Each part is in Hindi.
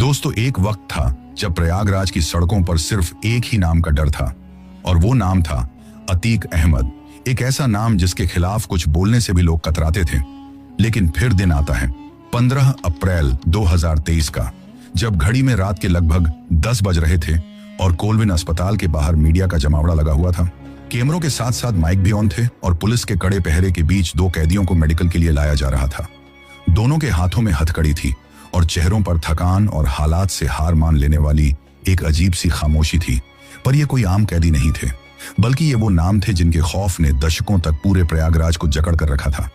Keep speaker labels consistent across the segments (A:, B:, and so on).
A: दोस्तों, एक वक्त था जब प्रयागराज की सड़कों पर सिर्फ एक ही नाम का डर था और वो नाम था अतीक अहमद। एक ऐसा नाम जिसके खिलाफ कुछ बोलने से भी लोग कतराते थे। लेकिन फिर दिन आता है 15 अप्रैल 2023 का, जब घड़ी में रात के लगभग 10 बज रहे थे और कोलविन अस्पताल के बाहर मीडिया का जमावड़ा लगा हुआ था। कैमरों के साथ साथ माइक भी ऑन थे और पुलिस के कड़े पहरे के बीच 2 कैदियों को मेडिकल के लिए लाया जा रहा था। दोनों के हाथों में हथकड़ी थी और चेहरों पर थकान और हालात से हार मान लेने वाली एक अजीब सी खामोशी थी। पर ये कोई आम कैदी नहीं थे, बल्कि ये वो नाम थे जिनके खौफ ने दशकों तक पूरे प्रयागराज को जकड़ कर रखा था।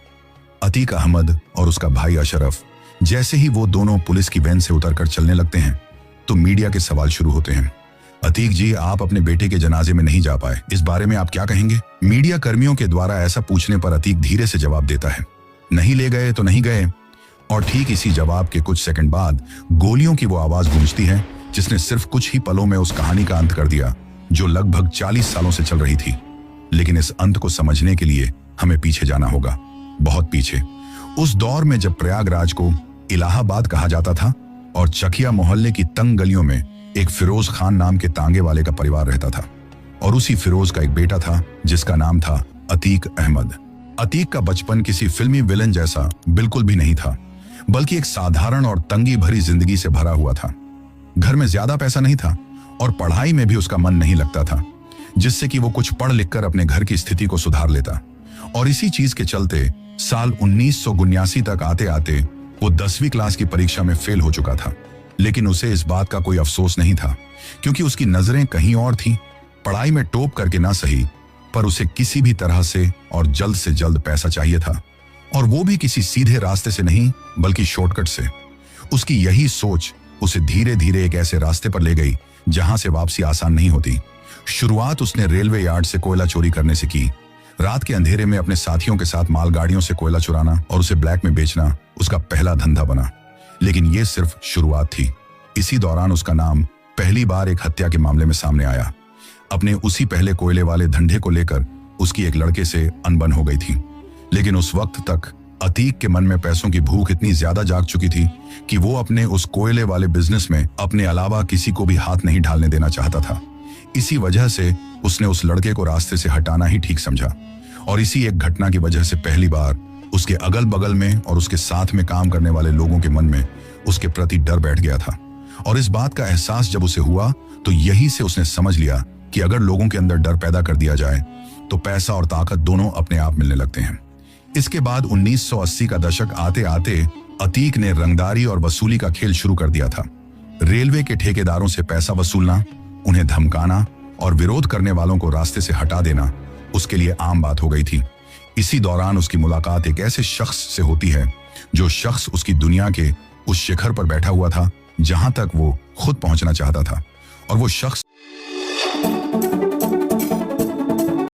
A: अतीक अहमद और उसका भाई अशरफ। जैसे ही वो दोनों पुलिस की वैन से उतरकर चलने लगते हैं तो मीडिया के सवाल शुरू होते हैं। अतीक जी, आप अपने बेटे के जनाजे में नहीं जा पाए, इस बारे में आप क्या कहेंगे? मीडिया कर्मियों के द्वारा ऐसा पूछने पर अतीक धीरे से जवाब देता है, नहीं ले गए तो नहीं गए। और ठीक इसी जवाब के कुछ सेकंड बाद गोलियों की वो आवाज गूंजती है जिसने सिर्फ कुछ ही पलों में उस कहानी का अंत कर दिया जो लगभग 40 सालों से चल रही थी। लेकिन इस अंत को समझने के लिए हमें पीछे जाना होगा, बहुत पीछे। उस दौर में जब प्रयागराज को इलाहाबाद कहा जाता था और चकिया मोहल्ले की तंग गलियों में एक फिरोज खान नाम के तांगे वाले का परिवार रहता था और उसी फिरोज का एक बेटा था जिसका नाम था अतीक अहमद। अतीक का बचपन किसी फिल्मी विलन जैसा बिल्कुल भी नहीं था, बल्कि एक साधारण और तंगी भरी जिंदगी से भरा हुआ था। घर में ज्यादा पैसा नहीं था और पढ़ाई में भी उसका मन नहीं लगता था, जिससे कि वो कुछ पढ़ लिखकर अपने घर की स्थिति को सुधार लेता। और इसी चीज के चलते साल 1979 तक आते आते वो 10वीं क्लास की परीक्षा में फेल हो चुका था। लेकिन उसे इस बात का कोई अफसोस नहीं था, क्योंकि उसकी नजरें कहीं और थीं। पढ़ाई में टॉप करके ना सही, पर उसे किसी भी तरह से और जल्द से जल्द पैसा चाहिए था, और वो भी किसी सीधे रास्ते से नहीं बल्कि शॉर्टकट से। उसकी यही सोच उसे धीरे धीरे एक ऐसे रास्ते पर ले गई जहां से वापसी आसान नहीं होती। शुरुआत उसने रेलवे यार्ड से कोयला चोरी करने से की। रात के अंधेरे में अपने साथियों के साथ मालगाड़ियों से कोयला चुराना और उसे ब्लैक में बेचना उसका पहला धंधा बना। लेकिन ये सिर्फ शुरुआत थी। इसी दौरान उसका नाम पहली बार एक हत्या के मामले में सामने आया। अपने उसी पहले कोयले वाले धंधे को लेकर उसकी एक लड़के से अनबन हो गई थी। लेकिन उस वक्त तक अतीक के मन में पैसों की भूख इतनी ज्यादा जाग चुकी थी कि वो अपने उस कोयले वाले बिजनेस में अपने अलावा किसी को भी हाथ नहीं डालने देना चाहता था। इसी वजह से उसने उस लड़के को रास्ते से हटाना ही ठीक समझा। और इसी एक घटना की वजह से पहली बार उसके अगल बगल में और उसके साथ में काम करने वाले लोगों के मन में उसके प्रति डर बैठ गया था। और इस बात का एहसास जब उसे हुआ तो यही से उसने समझ लिया कि अगर लोगों के अंदर डर पैदा कर दिया जाए तो पैसा और ताकत दोनों अपने आप मिलने लगते हैं। इसके बाद 1980 का दशक आते आते अतीक ने रंगदारी और वसूली का खेल शुरू कर दिया था। रेलवे के ठेकेदारों से पैसा वसूलना, उन्हें धमकाना और विरोध करने वालों को रास्ते से हटा देना उसके लिए आम बात हो गई थी। इसी दौरान उसकी मुलाकात एक ऐसे शख्स से होती है जो शख्स उसकी दुनिया के उस शिखर पर बैठा हुआ था जहां तक वो खुद पहुंचना चाहता था। और वो शख्स